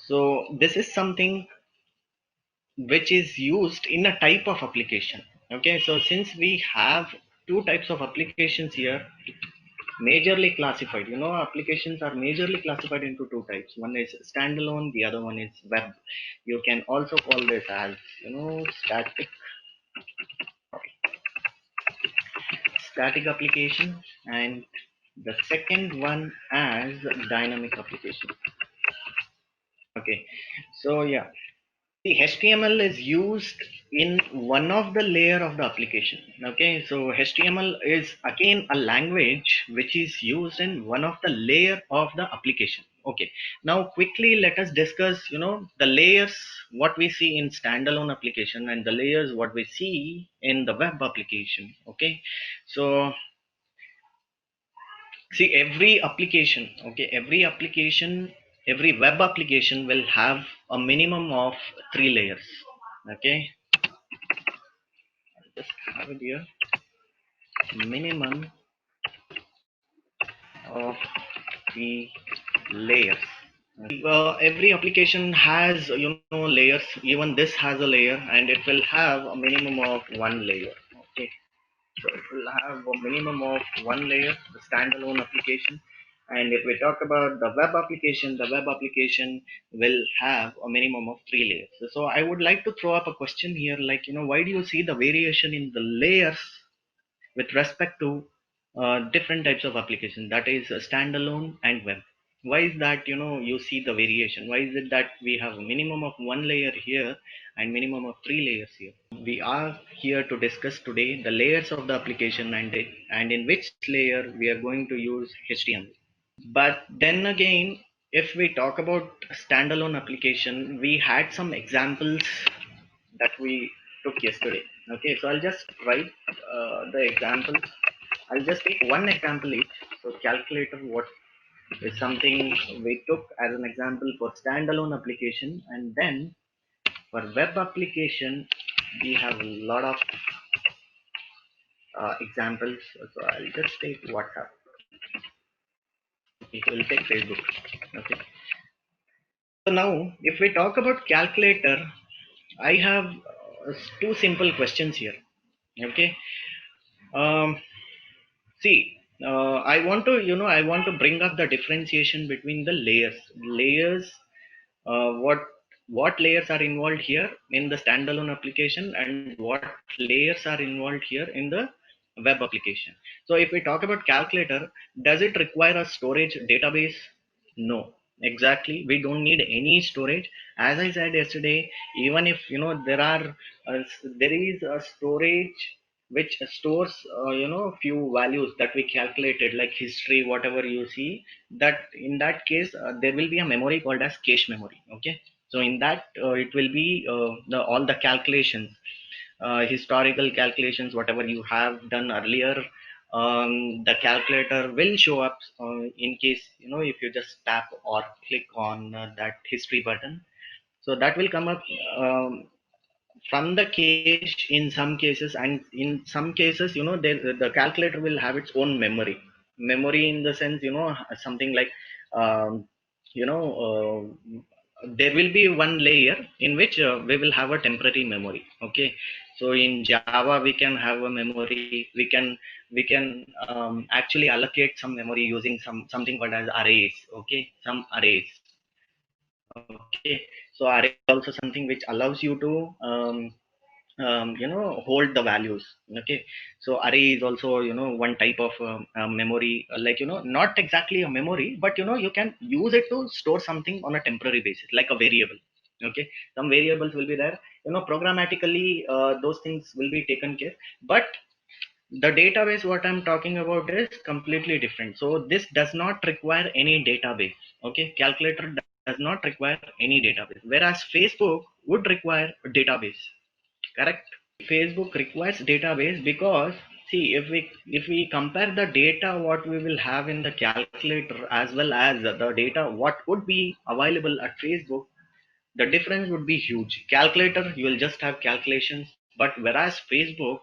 So this is something which is used in a type of application. Okay, so since we have two types of applications here, majorly classified, applications are majorly classified into two types. One is standalone, the other one is web. You can also call this as, static application, and the second one as dynamic application. Okay, so yeah, the HTML is used in one of the layer of the application. Okay, so HTML is again a language which is used in one of the layer of the application. Okay, now quickly let us discuss, the layers what we see in standalone application and the layers what we see in the web application. Okay, so see every application, okay, every web application will have a minimum of three layers. Okay, just have it here, minimum of the layers. Every application has, layers. Even this has a layer, and it will have a minimum of one layer. Okay, so it will have a minimum of one layer, the standalone application. And if we talk about the web application will have a minimum of three layers. So I would like to throw up a question here, like, why do you see the variation in the layers with respect to different types of application, that is standalone and web? Why is that, you see the variation? Why is it that we have a minimum of one layer here and minimum of three layers here? We are here to discuss today the layers of the application, and in which layer we are going to use HTML. But then again, if we talk about standalone application, we had some examples that we took yesterday. Okay, so I'll just write the examples. I'll just take one example each. So calculator, what is something we took as an example for standalone application, and then for web application we have a lot of examples. So I'll just take WhatsApp. It will take Facebook. Okay. So now, if we talk about calculator, I have two simple questions here. Okay. Um, See, I want to bring up the differentiation between the layers. Layers, what layers are involved here in the standalone application, and what layers are involved here in the web application. So if we talk about calculator, does it require a storage database? No, exactly. We don't need any storage. As I said yesterday, even if, there is a storage which stores, few values that we calculated, like history, whatever you see, that in that case, there will be a memory called as cache memory. Okay. So in that, it will be all the calculations, historical calculations, whatever you have done earlier, the calculator will show up in case, if you just tap or click on that history button. So that will come up from the cache in some cases, and in some cases, the calculator will have its own memory in the sense, something like, um, you know there will be one layer in which we will have a temporary memory. Okay, so in Java we can have a memory, we can actually allocate some memory using something called as arrays. Okay, some arrays. Okay, so array is also something which allows you to hold the values. Okay, so array is also, one type of memory, like, not exactly a memory, but you can use it to store something on a temporary basis, like a variable. Okay, some variables will be there, programmatically, those things will be taken care. But the database what I'm talking about is completely different. So this does not require any database. Okay, calculator does not require any database, whereas Facebook would require a database. Correct. Facebook requires database because, see, if we compare the data what we will have in the calculator as well as the data what would be available at Facebook, the difference would be huge. Calculator, you will just have calculations, but whereas Facebook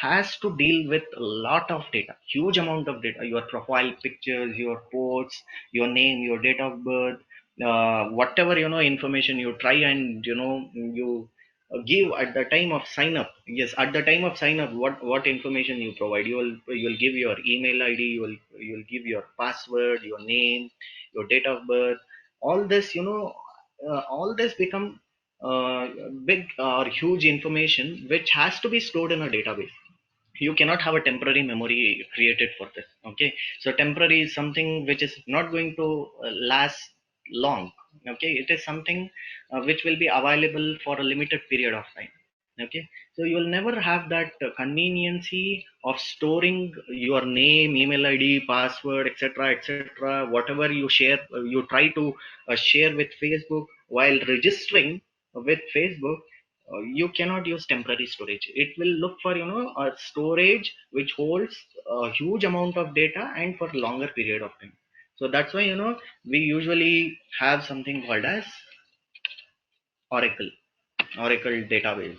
has to deal with a lot of data, huge amount of data, your profile pictures, your posts, your name, your date of birth, whatever information you try and you give at the time of sign up. Yes, at the time of sign up, what information you provide, you'll give your email id, you'll give your password, your name, your date of birth. All this, all this become big or huge information which has to be stored in a database. You cannot have a temporary memory created for this. Okay, so temporary is something which is not going to last long. Okay, it is something which will be available for a limited period of time. Okay, so you will never have that conveniency of storing your name, email id, password, etc., etc., whatever you share, you try to share with Facebook while registering with Facebook. You cannot use temporary storage. It will look for a storage which holds a huge amount of data and for longer period of time. So that's why we usually have something called as oracle oracle database.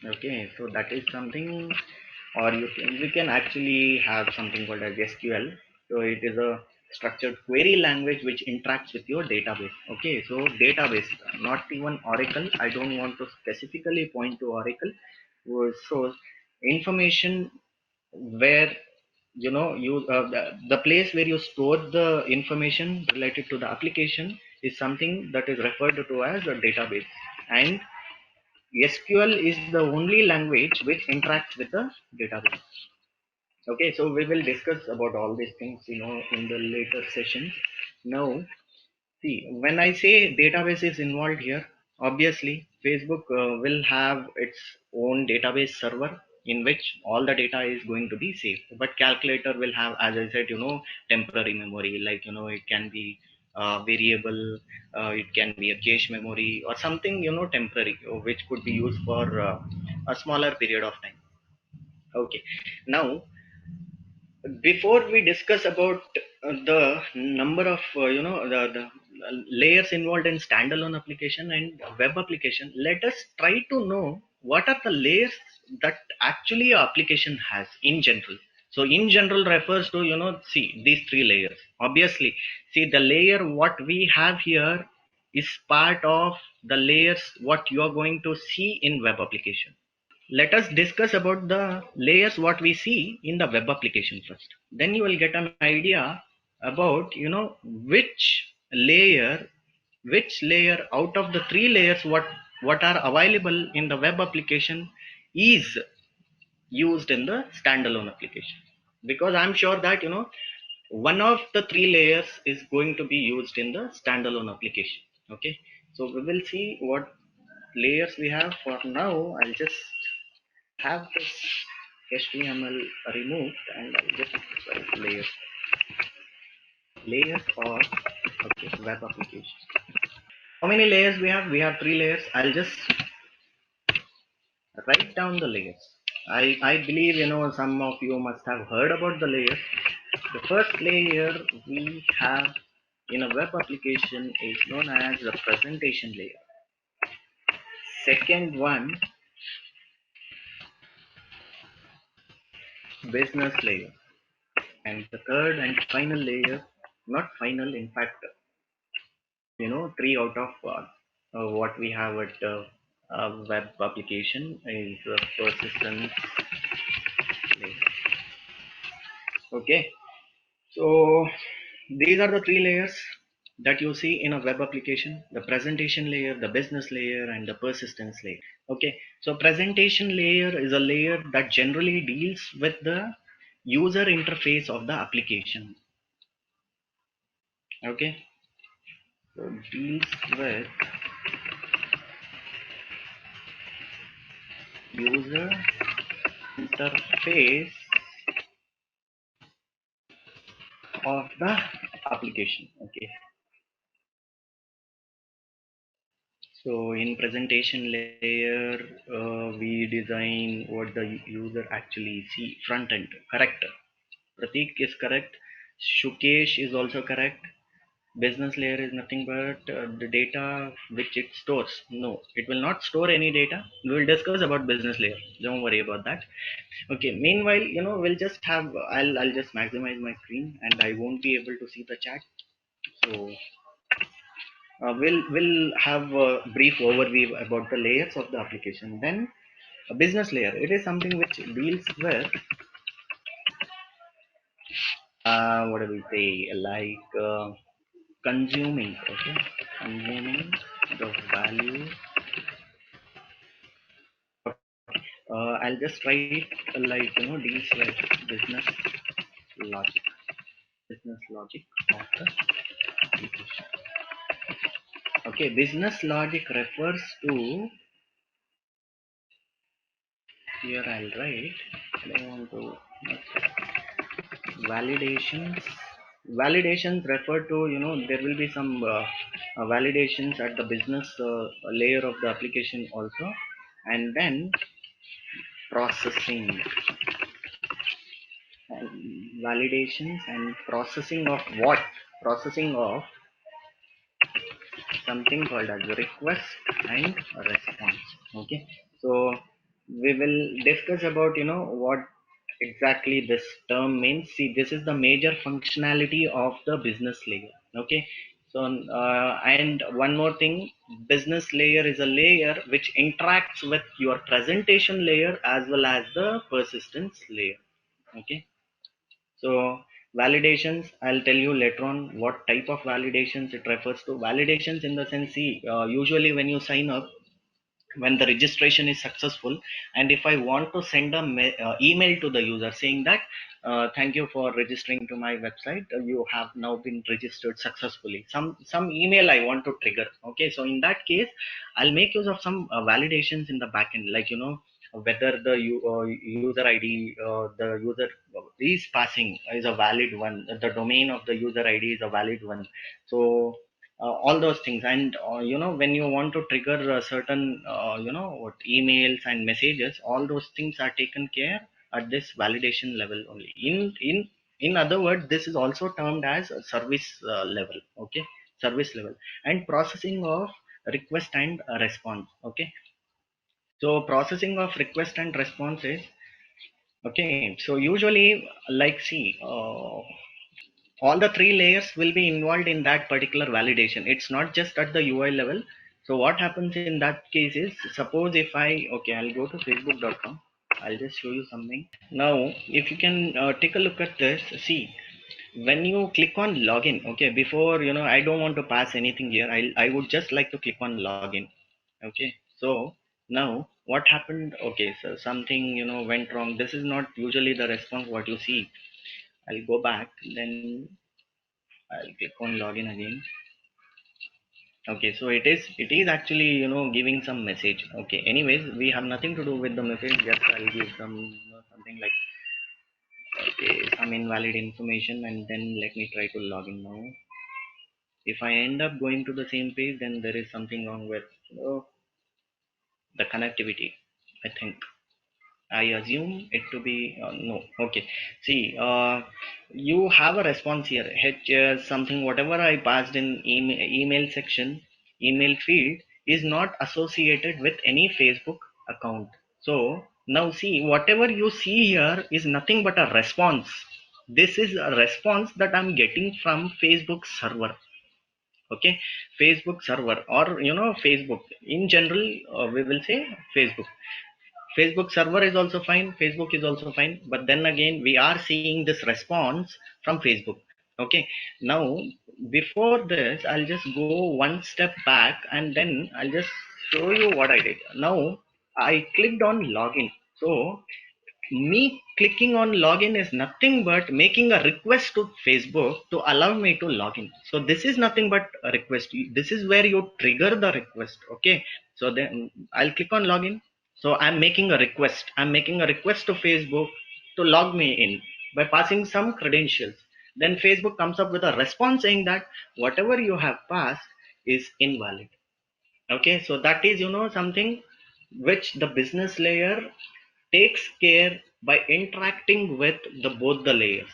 Okay, so that is something. Or we can actually have something called as SQL. So it is a structured query language which interacts with your database. Okay, so database, not even Oracle. I don't want to specifically point to Oracle. So information where the place where you store the information related to the application is something that is referred to as a database. And SQL is the only language which interacts with the database. Okay, so we will discuss about all these things, in the later sessions. Now, see, when I say database is involved here, obviously Facebook will have its own database server in which all the data is going to be saved. But calculator will have, as I said, temporary memory, like it can be variable, it can be a cache memory or something, temporary, which could be used for a smaller period of time. Okay, now before we discuss about the number of the layers involved in standalone application and web application, let us try to know what are the layers that actually a application has in general. So in general refers to see these three layers. Obviously, see the layer what we have here is part of the layers what you are going to see in web application. Let us discuss about the layers what we see in the web application first. Then you will get an idea about layer which layer out of the three layers what are available in the web application is used in the standalone application. Because I'm sure that one of the three layers is going to be used in the standalone application. Okay, so we will see what layers we have. For now, I'll just have this HTML removed and I'll just write layers or okay, web application. How many layers we have? We have three layers. I'll just write down the layers. I believe some of you must have heard about the layers. The first layer we have in a web application is known as the presentation layer. Second one, business layer. And the third and final layer, not final, in fact, three out of what we have at web application is persistence layer. Okay, so these are the three layers that you see in a web application: the presentation layer, the business layer, and the persistence layer. Okay, so presentation layer is a layer that generally deals with the user interface of the application. Okay, so deals with user interface of the application. Okay, so in presentation layer, we design what the user actually see front end. Correct, Pratik is correct, Shukesh is also correct. Business layer is nothing but the data which it stores. No, it will not store any data. We will discuss about business layer, don't worry about that. Okay, meanwhile, we'll just have, I'll just maximize my screen and I won't be able to see the chat. So we'll have a brief overview about the layers of the application. Then a business layer. It is something which deals with what do we say, like consuming, okay, consuming the value. I'll just write like deals with business logic, business logic of the application. Okay, business logic refers to, here I'll write, I want to validations. Validations refer to, there will be some validations at the business layer of the application also. And then processing, and validations and processing of what? Processing of something called as request and response. Okay, so we will discuss about what exactly this term means. See, this is the major functionality of the business layer. Okay, so and one more thing, business layer is a layer which interacts with your presentation layer as well as the persistence layer. Okay, so validations, I'll tell you later on what type of validations it refers to. Validations in the sense, see, usually when you sign up, when the registration is successful, and if I want to send a email to the user saying that thank you for registering to my website, you have now been registered successfully, some email I want to trigger. Okay, so in that case I'll make use of some validations in the backend, like whether the user id, the user is passing is a valid one, the domain of the user id is a valid one. So all those things. And when you want to trigger certain what emails and messages, all those things are taken care at this validation level only. In other words, this is also termed as a service level. Okay, service level. And processing of request and response. Okay, so processing of request and response is, okay, so usually, like, see, all the three layers will be involved in that particular validation. It's not just at the UI level. So what happens in that case is, suppose if okay, I'll go to facebook.com. I'll just show you something. Now, if you can take a look at this, see, when you click on login, okay, before, I don't want to pass anything here. I would just like to click on login. Okay, so now what happened? Okay, so something, went wrong. This is not usually the response what you see. I'll go back, then I'll click on login again. Okay, so it is actually giving some message. Okay, anyways, we have nothing to do with the message. Just I'll give some something like, okay, some invalid information, and then let me try to log in now. If I end up going to the same page, then there is something wrong with the connectivity, I think. I assume it to be no. Okay. See, you have a response here. Something whatever I passed in email section, email field is not associated with any Facebook account. So now see, whatever you see here is nothing but a response. This is a response that I'm getting from Facebook server. Okay, Facebook server, or Facebook in general, we will say Facebook. Facebook server is also fine, Facebook is also fine, but then again, we are seeing this response from Facebook. Okay, now before this, I'll just go one step back and then I'll just show you what I did. Now I clicked on login. So me clicking on login is nothing but making a request to Facebook to allow me to login. So this is nothing but a request. This is where you trigger the request. Okay, so then I'll click on login. So I'm making a request. I'm making a request to Facebook to log me in by passing some credentials. Then Facebook comes up with a response saying that whatever you have passed is invalid. Okay, so that is something which the business layer takes care by interacting with the both the layers.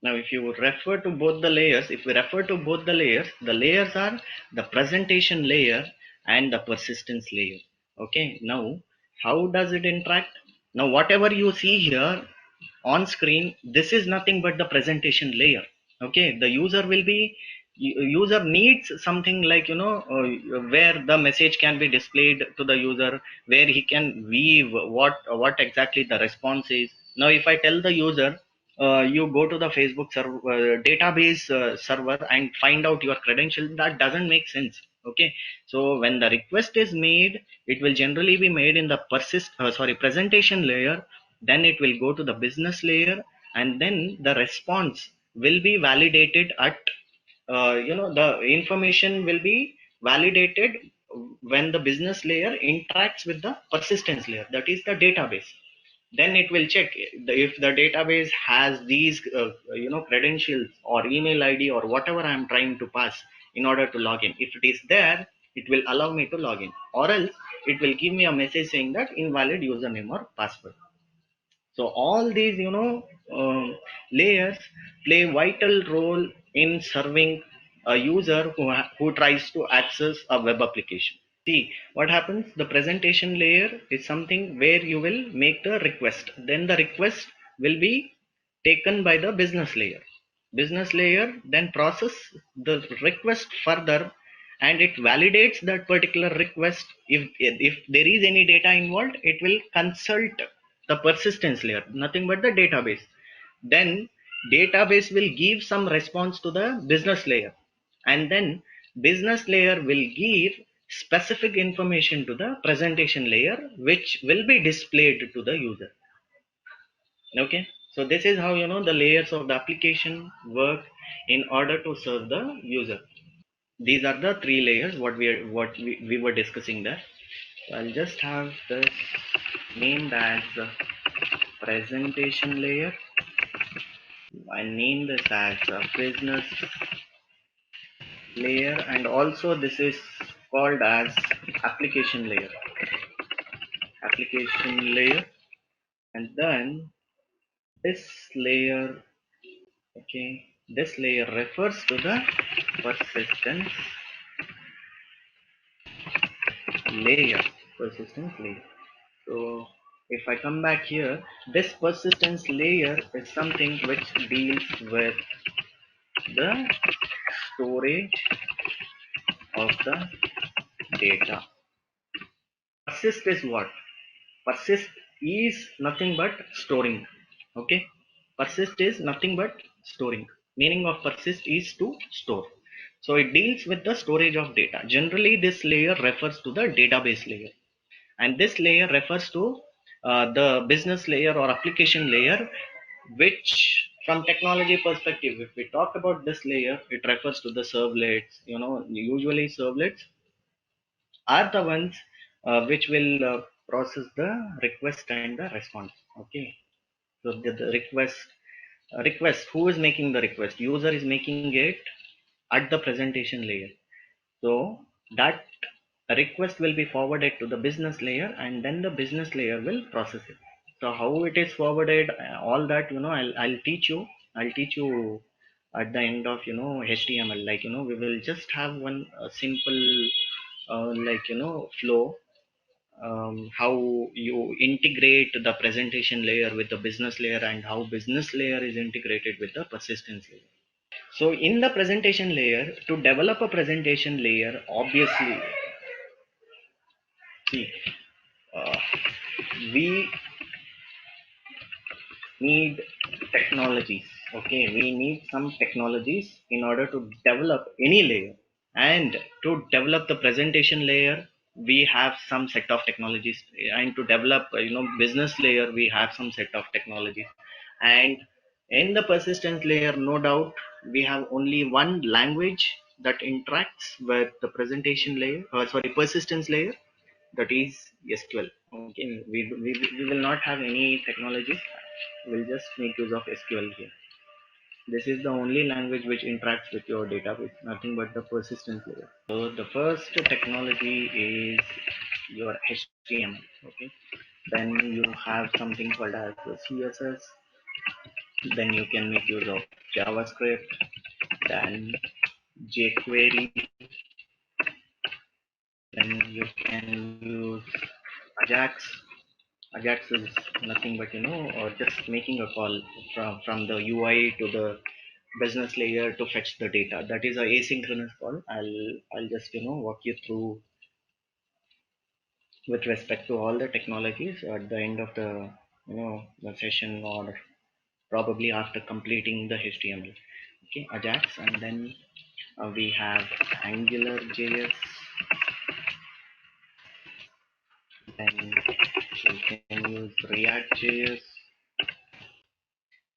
Now if you refer to both the layers, if we refer to both the layers are the presentation layer and the persistence layer. Okay, now how does it interact? Now whatever you see here on screen, this is nothing but the presentation layer. Okay, the user will be user needs something like, where the message can be displayed to the user, where he can weave what exactly the response is. Now if I tell the user, you go to the Facebook server, database server, and find out your credentials, that doesn't make sense. Okay, so when the request is made, it will generally be made in the presentation layer, then it will go to the business layer, and then the response will be validated at, the information will be validated when the business layer interacts with the persistence layer, that is the database. Then it will check if the database has these credentials or email id or whatever I am trying to pass in order to log in. If it is there, it will allow me to log in, or else it will give me a message saying that invalid username or password. So all these, layers play vital role in serving a user who tries to access a web application. See what happens. The presentation layer is something where you will make the request. Then the request will be taken by the business layer. Business layer then process the request further, and it validates that particular request. If there is any data involved, it will consult the persistence layer, nothing but the database. Then database will give some response to the business layer, and then business layer will give specific information to the presentation layer, which will be displayed to the user. Okay, so this is how, the layers of the application work in order to serve the user. These are the three layers we were discussing there. So I'll just have this named as the presentation layer. I name this as a business layer, and also this is called as application layer. Application layer, and then this layer, okay, this layer refers to the persistence layer. Persistence layer. So if I come back here, this persistence layer is something which deals with the storage of the data. Persist is what? Persist is nothing but storing. Okay, persist is nothing but storing. Meaning of persist is to store. So it deals with the storage of data. Generally this layer refers to the database layer, and this layer refers to the business layer or application layer, which from technology perspective, if we talk about this layer, it refers to the servlets. Usually servlets are the ones which will process the request and the response. Okay, so the request, who is making the request? User is making it at the presentation layer. So that request will be forwarded to the business layer, and then the business layer will process it. So how it is forwarded, all that, I'll teach you. I'll teach you at the end of, HTML. Like, we will just have one simple flow, how you integrate the presentation layer with the business layer, and how business layer is integrated with the persistence layer. So in the presentation layer, to develop a presentation layer, obviously, see, uh, we need technologies. Okay, we need some technologies in order to develop any layer. And to develop the presentation layer, we have some set of technologies, and to develop, business layer, we have some set of technologies. And in the persistence layer, no doubt, we have only one language that interacts with the presentation layer, persistence layer, that is SQL. Okay, we will not have any technologies. We'll just make use of SQL here. This is the only language which interacts with your database, nothing but the persistence layer. So the first technology is your HTML. Okay, then you have something called as the CSS. Then you can make use of JavaScript, then jQuery, then you can use Ajax. Ajax is nothing but, or just making a call from the UI to the business layer to fetch the data. That is a asynchronous call. I'll just walk you through with respect to all the technologies at the end of the session, or probably after completing the HTML. Okay, Ajax, and then we have Angular JS, then we can use React JS.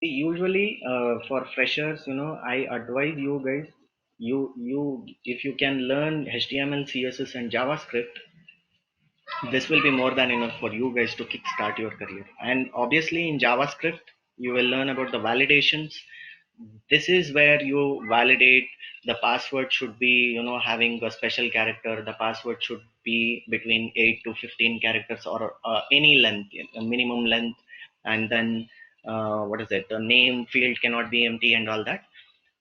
Usually, for freshers, I advise you guys, if you can learn HTML, CSS, and JavaScript, this will be more than enough for you guys to kickstart your career. And obviously, in JavaScript, you will learn about the validations. This is where you validate the password should be, having a special character. The password should be between 8 to 15 characters, or any length, a minimum length. And then, what is it? The name field cannot be empty and all that.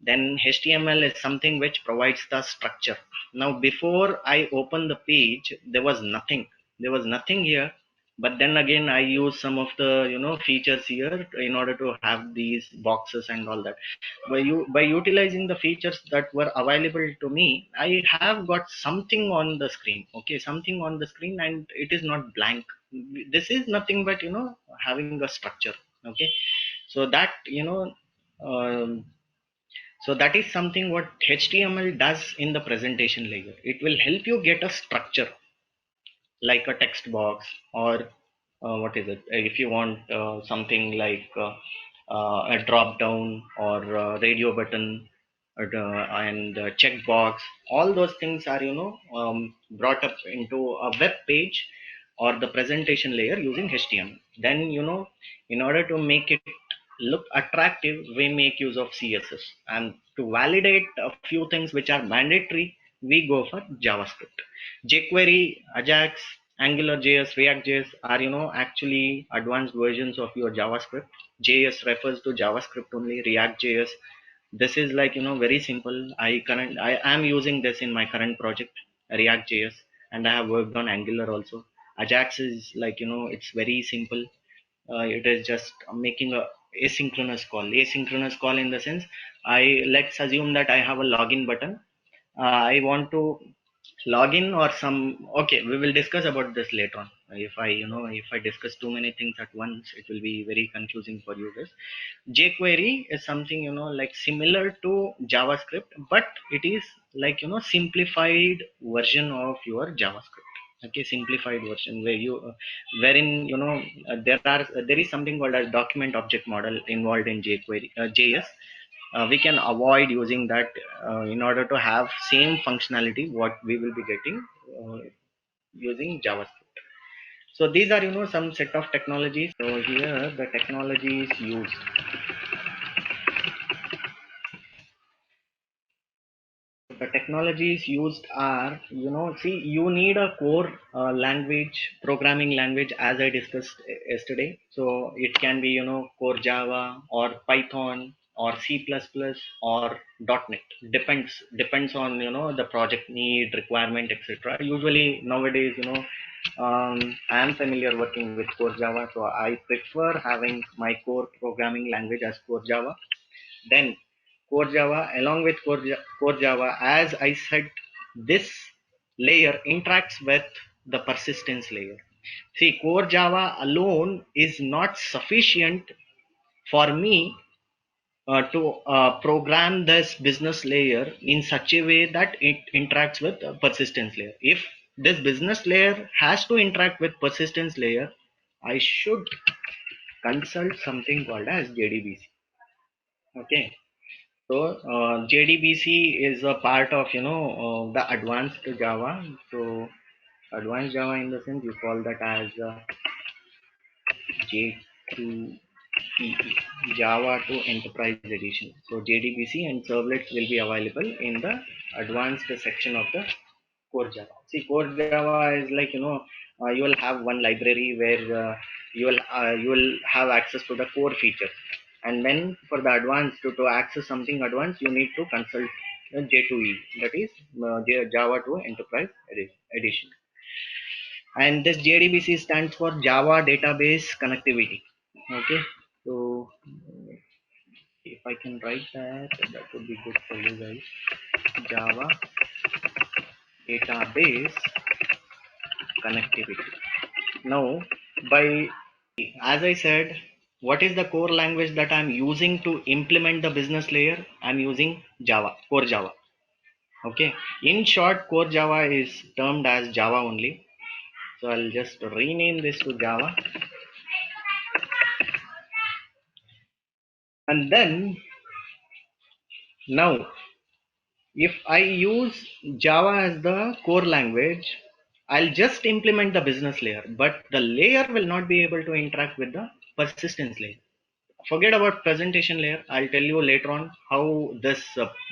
Then HTML is something which provides the structure. Now, before I open the page, there was nothing. There was nothing here. But then again, I use some of the features here in order to have these boxes and all that. By utilizing the features that were available to me, I have got something on the screen. Okay, something on the screen, and it is not blank. This is nothing but having a structure. Okay, so that um, so that is something what HTML does in the presentation layer. It will help you get a structure like a text box, or what is it? If you want something like a drop down, or radio button, and checkbox, all those things are brought up into a web page or the presentation layer using HTML. Then in order to make it look attractive, we make use of CSS, and to validate a few things which are mandatory, we go for JavaScript. jQuery, Ajax, Angular JS, React JS are actually advanced versions of your JavaScript. JS refers to JavaScript only. React JS, this is like very simple. I am using this in my current project, React JS, and I have worked on Angular also. Ajax is like it's very simple. It is just making a asynchronous call in the sense, I let's assume that I have a login button. I want to log in or some. Okay, we will discuss about this later on. If I discuss too many things at once, it will be very confusing for you guys. jQuery is something like similar to JavaScript, but it is like simplified version of your JavaScript. Okay, simplified version where wherein there is something called as document object model involved in jQuery JS. We can avoid using that in order to have same functionality what we will be getting using JavaScript. So these are some set of technologies. So here the technologies used. The technologies used are, see, you need a core language, programming language, as I discussed yesterday. So it can be, core Java or Python or C++ or .NET. Depends on, the project need, requirement, etc. Usually nowadays, I am familiar working with core Java. So I prefer having my core programming language as core Java. Then core Java, along with core Java, as I said, this layer interacts with the persistence layer. See, core Java alone is not sufficient for me to program this business layer in such a way that it interacts with the persistence layer. If this business layer has to interact with persistence layer, I should consult something called as JDBC. Okay, so JDBC is a part of the advanced Java. So advanced Java in the sense you call that as J2EE, Java to Enterprise Edition. So JDBC and servlets will be available in the advanced section of the core Java. See, core Java is like you will have one library where you will have access to the core features, and then for the advanced to access something advanced, you need to consult J2E, that is Java to Enterprise Edition. And this JDBC stands for Java Database Connectivity. Okay, so if I can write that, that would be good for you guys. Java database connectivity. Now, by as I said, what is the core language that I'm using to implement the business layer? I'm using Java, core Java. Okay. In short, core Java is termed as Java only. So I'll just rename this to Java. And then now, if I use Java as the core language, I'll just implement the business layer, but the layer will not be able to interact with the persistence layer. Forget about presentation layer. I'll tell you later on how this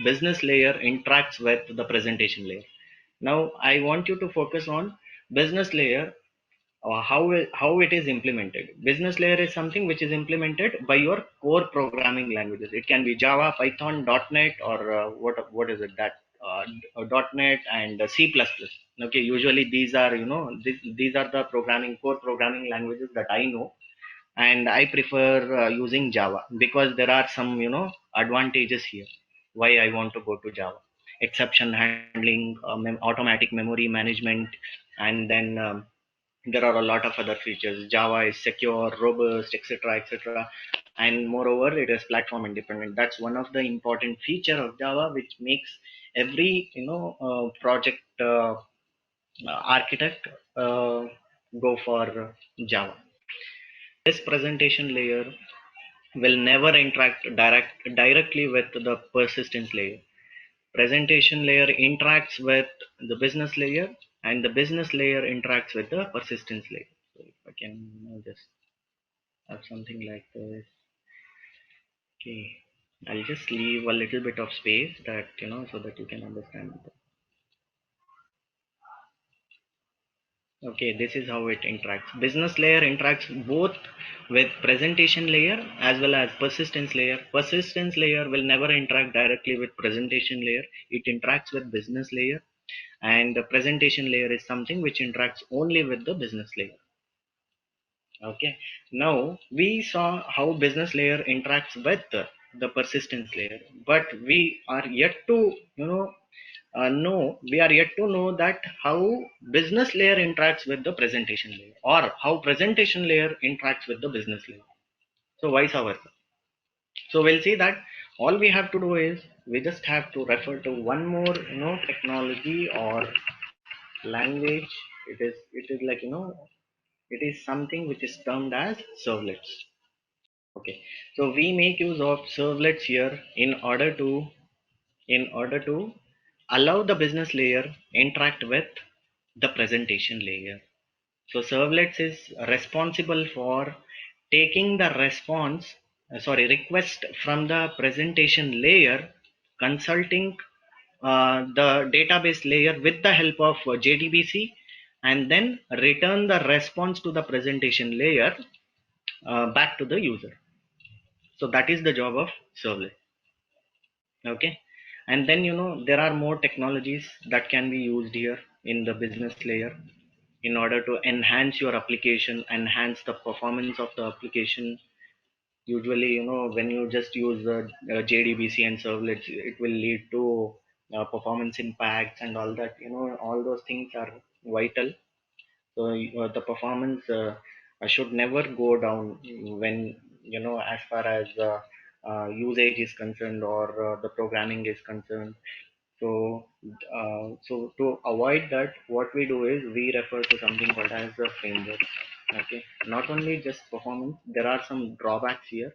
business layer interacts with the presentation layer. Now I want you to focus on business layer, or how it is implemented. Business layer is something which is implemented by your core programming languages. It can be Java, Python, .NET, or what is it that .NET and C++. Okay, usually these are these are the core programming languages that I know, and I prefer using Java because there are some advantages here. Why I want to go to Java: exception handling, automatic memory management, and then there are a lot of other features. Java is secure, robust, etc., etc., and moreover, it is platform independent. That's one of the important feature of Java, which makes every project architect go for Java. This presentation layer will never interact directly with the persistence layer. Presentation layer interacts with the business layer, and the business layer interacts with the persistence layer. So if I can just have something like this. Okay, I'll just leave a little bit of space that so that you can understand. Okay, this is how it interacts. Business layer interacts both with presentation layer as well as persistence layer. Persistence layer will never interact directly with presentation layer. It interacts with business layer, and the presentation layer is something which interacts only with the business layer. Okay, now we saw how business layer interacts with the persistence layer, but we are yet to we are yet to know that how business layer interacts with the presentation layer, or how presentation layer interacts with the business layer. So vice versa. So we'll see that all we have to do is we just have to refer to one more technology or language. It is like it is something which is termed as servlets. Okay, so we make use of servlets here in order to allow the business layer interact with the presentation layer. So servlets is responsible for taking the request from the presentation layer, consulting the database layer with the help of JDBC, and then return the response to the presentation layer back to the user. So that is the job of servlet. Okay, and then there are more technologies that can be used here in the business layer in order to enhance your application, enhance the performance of the application. Usually when you just use the JDBC and servlets, it will lead to performance impacts and all that. All those things are vital. So the performance should never go down when as far as usage is concerned, or the programming is concerned. So so to avoid that, what we do is we refer to something called as a framework. Okay, not only just performance, there are some drawbacks here.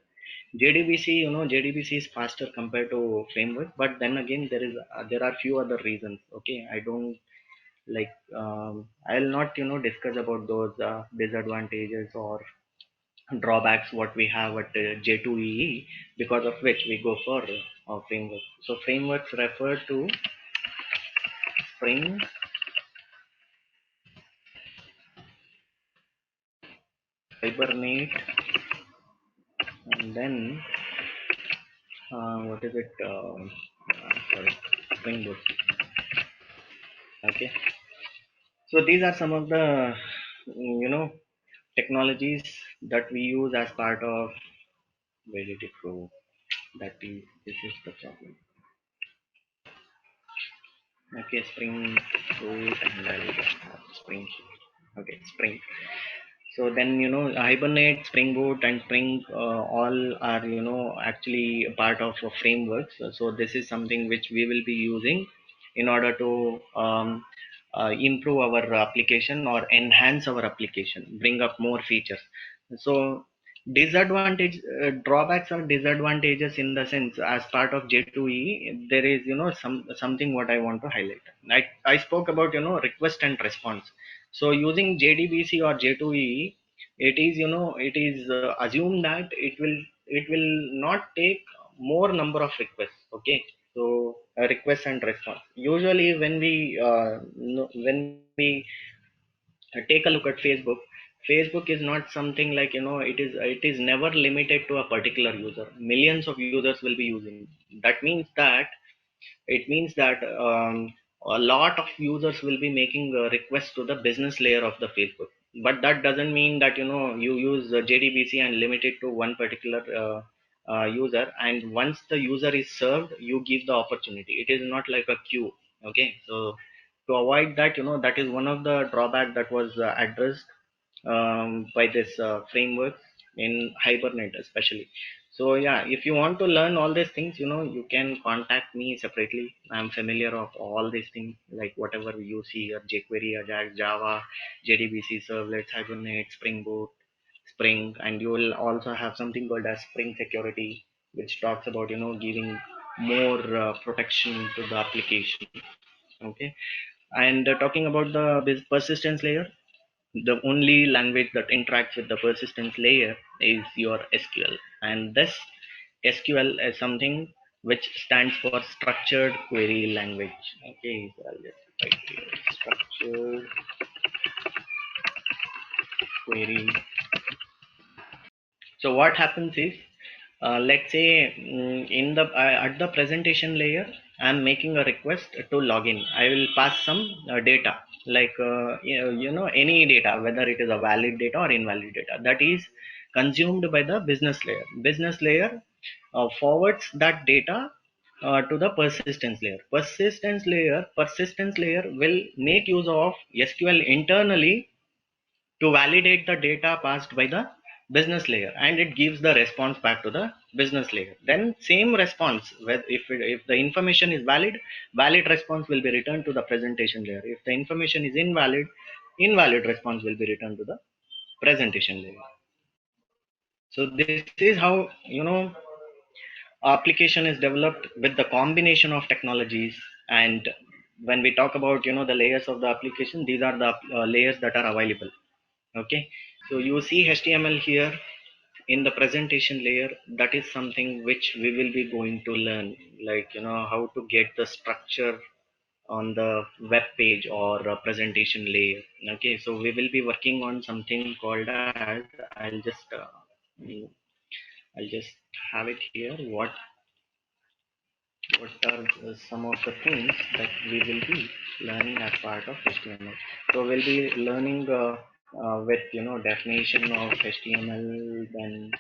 JDBC is faster compared to framework, but then again there are few other reasons. Okay, I don't like I'll not discuss about those disadvantages or drawbacks what we have at J2EE, because of which we go for framework. So frameworks refer to Spring, Hibernate, and then what is it? Sorry, Spring Boot. Okay, so these are some of the technologies that we use as part of. Where did it go? That is, this is the problem. Okay, Spring Boot, and I'll just have Spring. Okay, Spring. So then, Hibernate, Spring Boot, and Spring all are, actually a part of a framework. So this is something which we will be using in order to improve our application or enhance our application, bring up more features. So disadvantage, drawbacks or disadvantages in the sense, as part of J2E, there is, something what I want to highlight. I spoke about, request and response. So using JDBC or J2EE, it is assumed that it will not take more number of requests. Okay, so request and response. Usually, when we take a look at Facebook, Facebook is not something like, it is never limited to a particular user. Millions of users will be using. That means that it means that a lot of users will be making requests to the business layer of the Facebook. But that doesn't mean that, you use JDBC and limit it to one particular user, and once the user is served, you give the opportunity. It is not like a queue. Okay, so to avoid that, that is one of the drawback that was addressed by this framework in Hibernate especially. So yeah, if you want to learn all these things, you can contact me separately. I'm familiar of all these things, like whatever you see here: jQuery, Ajax, Java, JDBC, servlets, Hibernate, Spring Boot, Spring, and you will also have something called as Spring Security, which talks about, giving more protection to the application. Okay, and talking about the persistence layer, the only language that interacts with the persistence layer is your SQL, and this SQL is something which stands for structured query language. Okay, so I'll just write here structured query. So what happens is, let's say, in the at the presentation layer, I'm making a request to login. I will pass some data, like any data, whether it is a valid data or invalid data, that is consumed by the business layer. Business layer forwards that data to the persistence layer. Persistence layer will make use of SQL internally to validate the data passed by the business layer, and it gives the response back to the business layer. Then same response, if the information is valid response will be returned to the presentation layer. If the information is invalid response will be returned to the presentation layer. So this is how, application is developed with the combination of technologies. And when we talk about, the layers of the application, these are the layers that are available. Okay, so you see HTML here in the presentation layer. That is something which we will be going to learn, like, how to get the structure on the web page or a presentation layer. Okay, so we will be working on something called as, mm, I'll just have it here. What are some of the things that we will be learning as part of HTML? So we'll be learning with, definition of HTML, then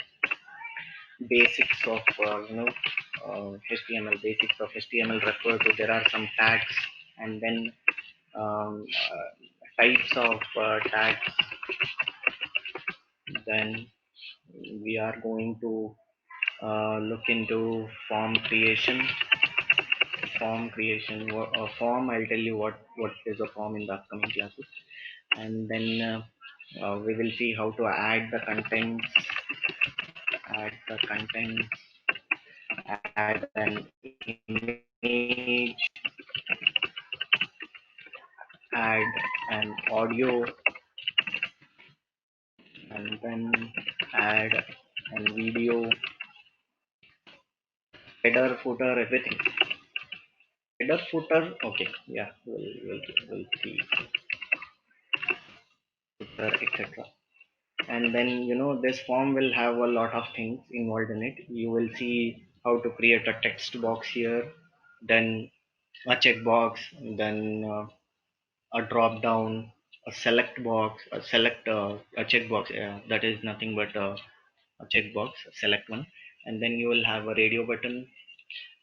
basics of HTML. Basics of HTML refer to, there are some tags, and then types of tags. Then we are going to look into form creation. Form, I'll tell you what is a form in the upcoming classes. And then we will see how to add the contents, add an image, add an audio, and then add a video, header, footer, everything. Header, footer, okay, yeah, we'll see, footer, etc. And then, this form will have a lot of things involved in it. You will see how to create a text box here, then a checkbox, then a drop down, a select box, a checkbox. That is nothing but a checkbox, select one. and then you will have a radio button,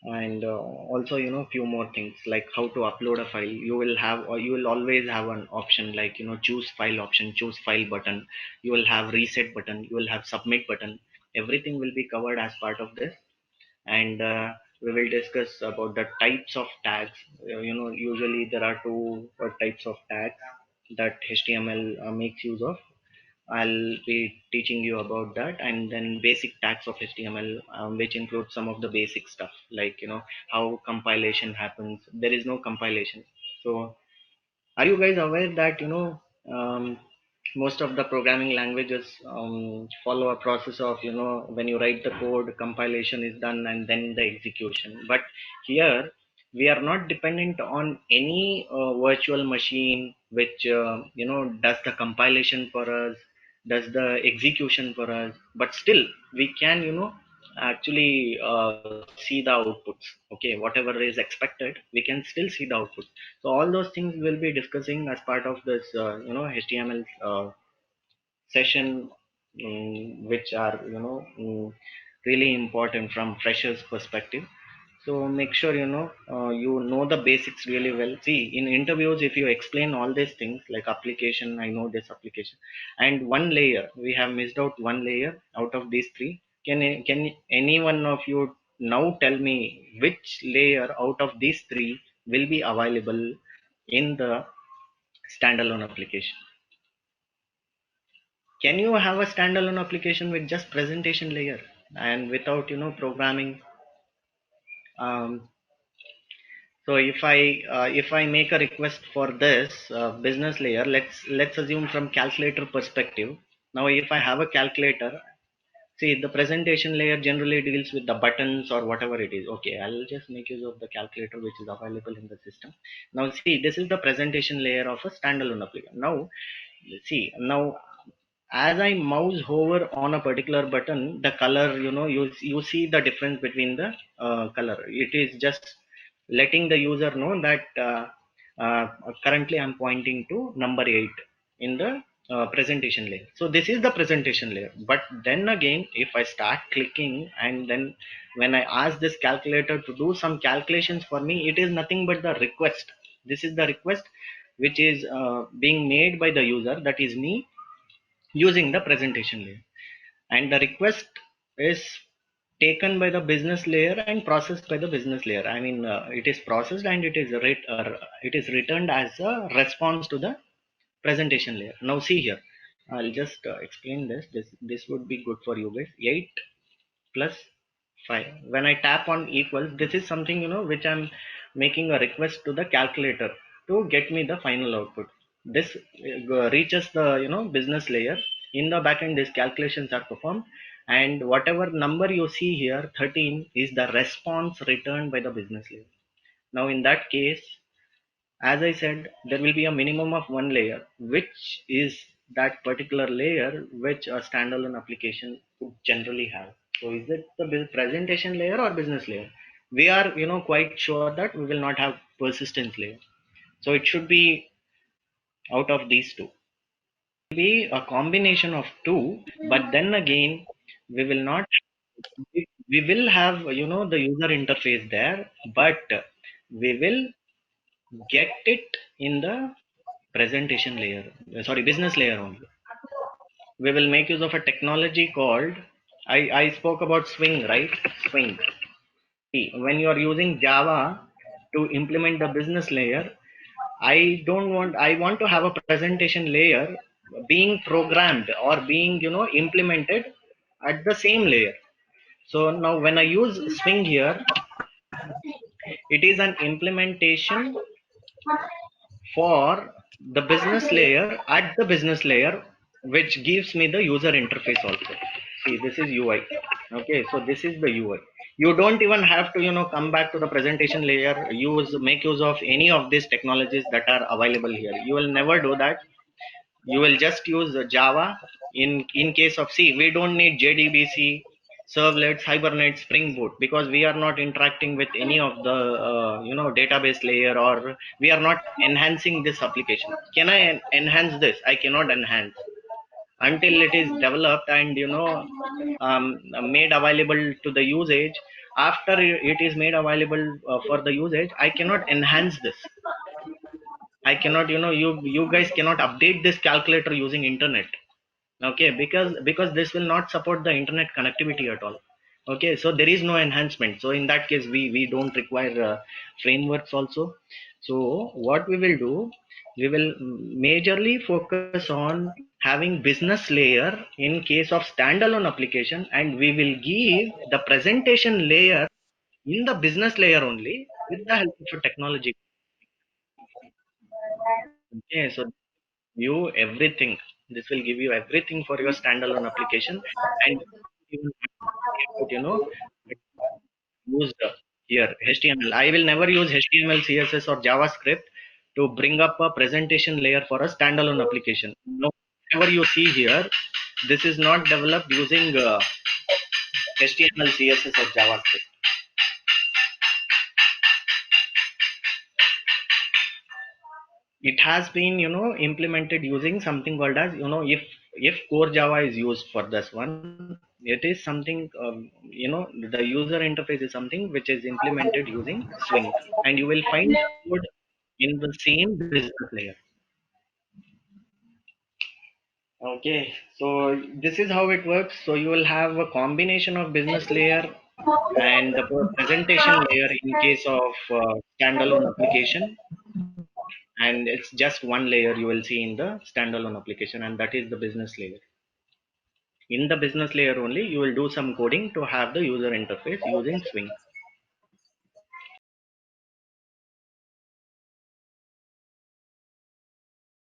and also few more things like how to upload a file. You will have, or you will always have an option like choose file option, choose file button. You will have reset button, you will have submit button. Everything will be covered as part of this. And we will discuss about the types of tags. Usually there are two types of tags that HTML makes use of. I'll be teaching you about that, and then basic tags of HTML, which include some of the basic stuff like how compilation happens. There is no compilation. So, are you guys aware that most of the programming languages follow a process of when you write the code, compilation is done, and then the execution. But here we are not dependent on any virtual machine which does the compilation for us, does the execution for us. But still we can actually see the outputs. Okay, whatever is expected, we can still see the output. So all those things we'll be discussing as part of this HTML session, which are really important from freshers perspective. So make sure you know the basics really well. See, in interviews, if you explain all these things like application, I know this application, and one layer, we have missed out one layer out of these three. Can any one of you now tell me which layer out of these three will be available in the standalone application? Can you have a standalone application with just presentation layer and without programming? um, so if I make a request for this business layer, let's assume from calculator perspective. Now if I have a calculator, see, the presentation layer generally deals with the buttons or whatever it is. Okay, I'll just make use of the calculator which is available in the system. Now see, this is the presentation layer of a standalone application. Now see, now as I mouse over on a particular button, the color, you see the difference between the color. It is just letting the user know that uh, currently I'm pointing to number 8 in the presentation layer. So this is the presentation layer. But then again, if I start clicking and then when I ask this calculator to do some calculations for me, it is nothing but the request. This is the request which is being made by the user, that is me, using the presentation layer. And the request is taken by the business layer and processed by the business layer. I mean, it is processed and it is returned as a response to the presentation layer. Now see here, I'll just explain this would be good for you guys. 8 plus 5, when I tap on equals, this is something which I'm making a request to the calculator to get me the final output. This reaches the business layer. In the backend, these calculations are performed, and whatever number you see here, 13, is the response returned by the business layer. Now in that case, as I said, there will be a minimum of one layer, which is that particular layer which a standalone application would generally have. So is it the presentation layer or business layer? We are, quite sure that we will not have persistence layer. So it should be out of these two. Be a combination of two, but then again, we will not. We will have, the user interface there, but we will get it in the presentation layer, sorry, business layer only. We will make use of a technology called, I spoke about Swing, right? Swing. See, when you are using Java to implement the business layer, I want to have a presentation layer being programmed or being implemented at the same layer. So now when I use Swing here, it is an implementation for the business layer at the business layer, which gives me the user interface also. See, this is UI. Okay, so this is the UI. You don't even have to come back to the presentation layer, make use of any of these technologies that are available here. You will never do that. You will just use Java. In case of C, we don't need JDBC, servlets, Hibernate, Spring Boot, because we are not interacting with any of the database layer, or we are not enhancing this application. Can I enhance this? I cannot enhance. until it is developed and made available to the usage. After it is made available for the usage, I cannot enhance this. I cannot, you guys cannot update this calculator using internet. Okay, because this will not support the internet connectivity at all. Okay, so there is no enhancement. So in that case, we don't require frameworks also. So what we will do, we will majorly focus on having business layer in case of standalone application, and we will give the presentation layer in the business layer only with the help of a technology. Okay, so you everything. This will give you everything for your standalone application, and even use here HTML. I will never use HTML, CSS, or JavaScript to bring up a presentation layer for a standalone application. No, whatever you see here, this is not developed using HTML, CSS, or JavaScript. It has been implemented using something called as if core Java is used for this one, it is something the user interface is something which is implemented using Swing, and you will find code in the same business layer. Okay, so this is how it works. So you will have a combination of business layer and the presentation layer in case of standalone application, and it's just one layer you will see in the standalone application, and that is the business layer. In the business layer only, you will do some coding to have the user interface using Swing.